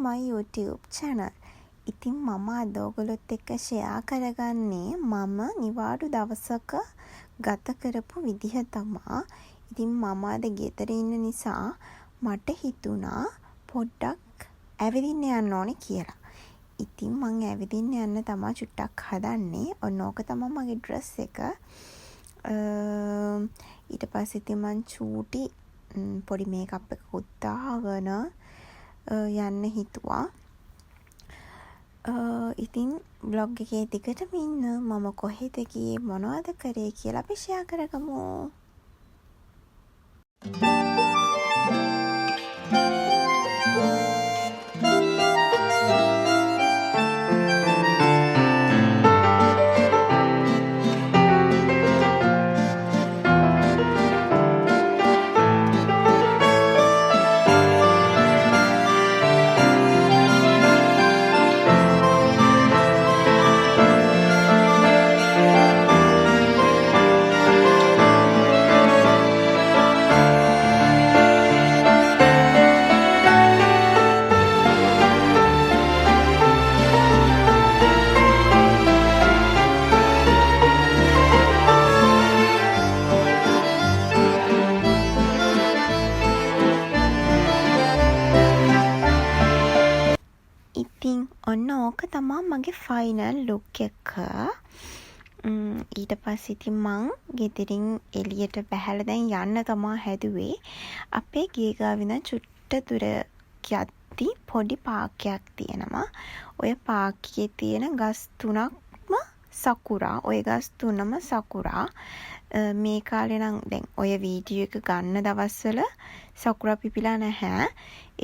my YouTube channel. ඉතින් මම අද ඔයගොල්ලොත් එක්ක ෂෙයා කරගන්නේ මම නිවාඩු දවසක ගත කරපු විදිහ තමා. ඉතින් මම අද ගෙදර ඉන්න නිසා මට හිතුණා පොඩ්ඩක් ඇවිදින්න යන්න ඕනේ කියලා. ඉතින් මං ඇවිදින්න යන්න තමා චුට්ටක් හදන්නේ. ඔන්න ඕක තමා මගේ ඩ්‍රෙස් එක. ඊට පස්සේ ඉතින් මං චූටි පොඩි මේකප් එකකුත් දාගෙන යන්න හිතුවා. ඉතින් බ්ලොග් එකේ දිගටම ඉන්න. මම කොහෙද ගියේ මොනවද කරේ කියලා අපි ෂෙයා කරගමු. ඔන්න ඕක තමා මගේ ෆයිනල් ලුක් එක. ඊට පස්සේ ඉතින් මං ගෙදරින් එළියට බැහැලා දැන් යන්න තමා හැදුවේ. අපේ ගේ ගාව ඉඳන් චුට්ට දුර යද්දි පොඩි පාර්කයක් තියෙනවා. ඔය පාර්කයේ තියෙන ගස් තුනක්ම සකුරා. ඔය ගස් තුනම සකුරා. මේ කාලේ නම් දැන් ඔය වීඩියෝ එක ගන්න දවස්වල සකුරා පිපිලා නැහැ.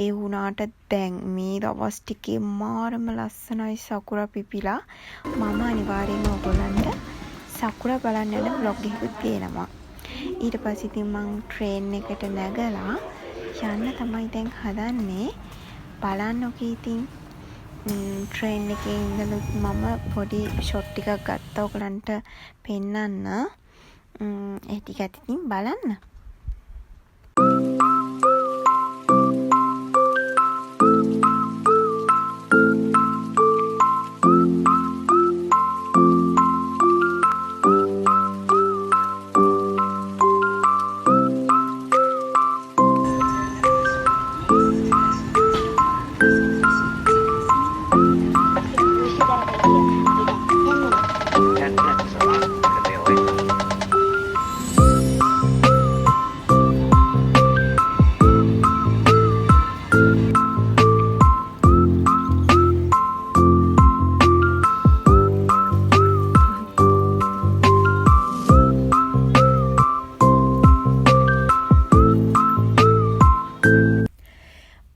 ඒ වුණාට දැන් මේ දවස් ටිකේ මාරම ලස්සනයි සකුරා පිපිලා. මම අනිවාර්යෙන්ම ඔයගොල්ලන්ට සකුරා බලන්න යන බ්ලොග් එකකුත් තියෙනවා. ඊට පස්සේ ඉතින් මං ට්‍රේන් එකට නැගලා යන්න තමයි දැන් හදන්නේ. බලන්නකෝ ඉතින් ට්‍රේන් එකේ ඉඳලා මම පොඩි ෂොට් ටිකක් ගත්තා ඔයගලන්ට පෙන්නන්න. ඒ ටිකත් ඉතින් බලන්න.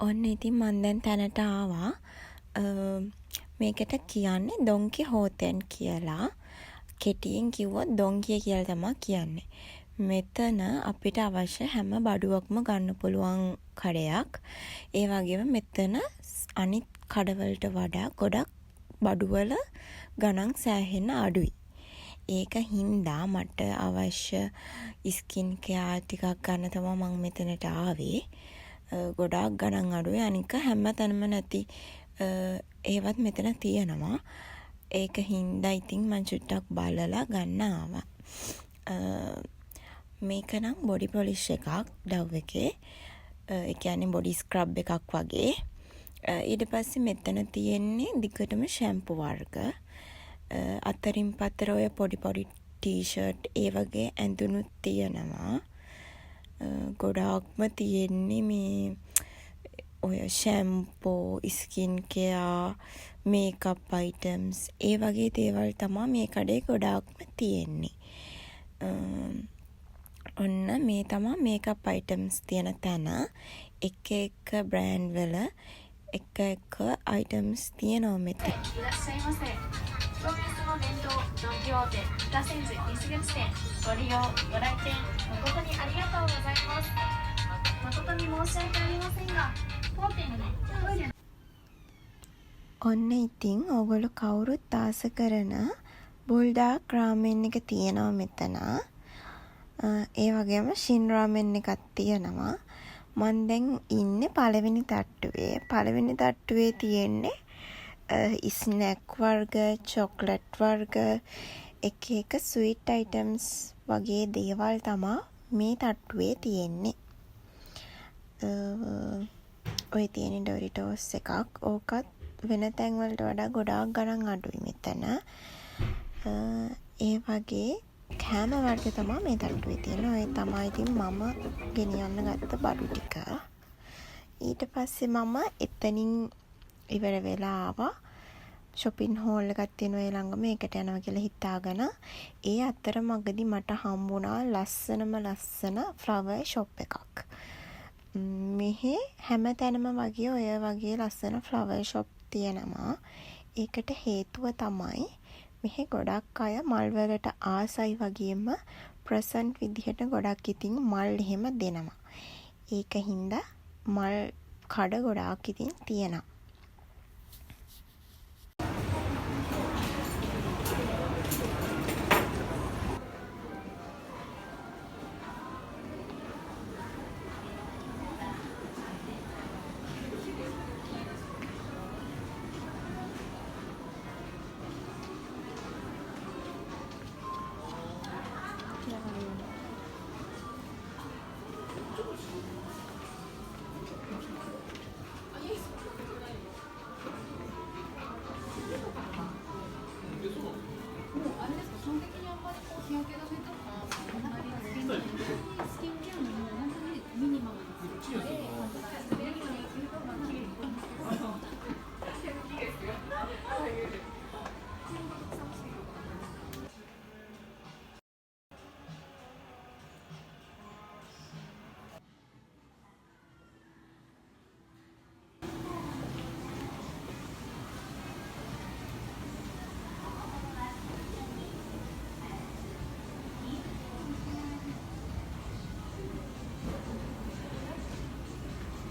ඔන්න ඉතින් මන් දැන් තැනට ආවා. මේකට කියන්නේ ඩොන්කි හෝතෙන් කියලා. කෙටියෙන් කිව්වොත් ඩොන්කිය කියලා තමයි කියන්නේ. මෙතන අපිට අවශ්‍ය හැම බඩුවක්ම ගන්න පුළුවන් කඩයක්. ඒ වගේම මෙතන අනිත් කඩවලට වඩා ගොඩක් බඩුවල ගණන් සෑහෙන අඩුයි. ඒක හින්දා මට අවශ්‍ය ස්කින් කෙයාර් ටිකක් ගන්න තමයි මම මෙතනට ආවේ. ගොඩාක් ගණන් අඩුයි. අනික හැම තැනම නැති ඒවත් මෙතන තියෙනවා. ඒක හින්දා ඉතින් මං චුට්ටක් බලලා ගන්න ආවා. මේක නම් බොඩි පොලිෂ් එකක් ඩව් එකේ. ඒ කියන්නේ බොඩි ස්ක්‍රබ් එකක් වගේ. ඊට පස්සේ මෙතන තියෙන්නේ දිගටම ෂැම්පු වර්ග. අතරින් පතර ඔය පොඩි පොඩි ටී-ෂර්ට් ඒ වගේ ඇඳුනුත් තියෙනවා. ගොඩාක්ම තියෙන්නේ මේ ඔය ෂැම්පෝ, ස්කින් කෙයාර්, මේකප් අයිටම්ස් ඒ වගේ දේවල් තමයි මේ කඩේ ගොඩාක්ම තියෙන්නේ. ඔන්න මේ තමයි මේකප් අයිටම්ස් තියෙන තැන. එක එක බ්‍රෑන්ඩ් වල එක එක අයිටම්ස් තියෙනවා මෙතන. 当日の伝統ドン・キホーテ北千住西口店ご利用ご来店誠にありがとうございます。誠に申し訳ありませんが当店のトイレ ඔන්න ඉතින් ඔයගොල්ලෝ කවුරුත් ආස කරන බුල්ඩාක් රාමෙන් එක තියෙනවා මෙතන. ඒ වගේම ෂින් රාමෙන් එකක් තියෙනවා. මම දැන් ඉන්නේ පළවෙනි තට්ටුවේ. පළවෙනි තට්ටුවේ තියෙන්නේ ස්නැක් වර්ග, චොක්ලට් වර්ග, එක එක ස්වීට් අයිටම්ස් වගේ දේවල් තමා මේ තට්ටුවේ තියෙන්නේ. ඔය තියෙන ඩොරිටෝස් එකක්. ඕකත් වෙන තැන්වලට වඩා ගොඩාක් ගණන් අඩුයි මෙතන. ඒ වගේ කෑම වර්ග තමා මේ තට්ටුවේ තියෙන. ඔය තමයි ඉතින් මම ගෙනියන්න ගත්ත බඩු ටික. ඊට පස්සේ මම එතනින් ඉවර වෙලා ආවා. shopping hall එකක් තියෙනවා ඒ ළඟම. ඒකට යනවා කියලා හිතාගෙන ඒ අතරමඟදී මට හම්බුණා ලස්සන flower shop එකක්. මෙහි හැම තැනම වගේ ඔය වගේ ලස්සන flower shop තියෙනවා. ඒකට හේතුව තමයි මෙහි ගොඩක් අය මල් වලට ආසයි වගේම ප්‍රසන්ට් විදිහට ගොඩක් ඉතින් මල් එහෙම දෙනවා. ඒක හින්දා මල් කඩ ගොඩාක් ඉතින් තියෙනවා.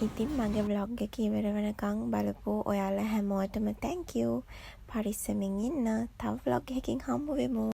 ඉතින් මගේ vlog එක ඉවර වෙනකන් බලපු ඔයාලා හැමෝටම thank you. පරිස්සමින් ඉන්න. තව vlog එකකින් හම්බ වෙමු.